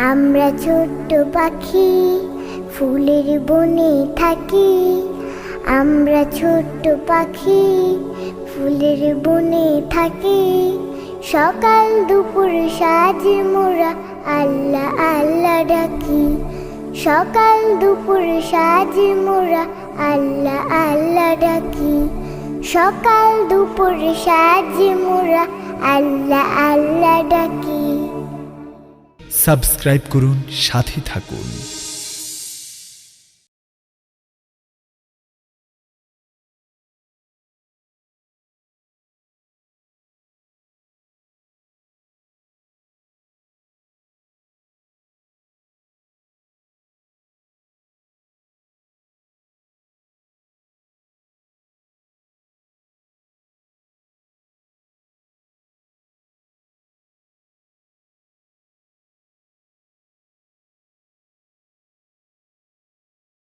আমরা ছোট্ট পাখি ফুলের বনে থাকি। আমরা ছোট্ট পাখি ফুলের বনে থাকি। সকাল দুপুর সাঁঝ মোরা আল্লাহ আল্লাহ ডাকি। সকাল দুপুর সাঁঝ মোরা আল্লাহ আল্লাহ ডাকি। সকাল দুপুর সাঁঝ মোরা আল্লাহ আল্লাহ ডাকি। সাবস্ক্রাইব করুন, সাথে থাকুন।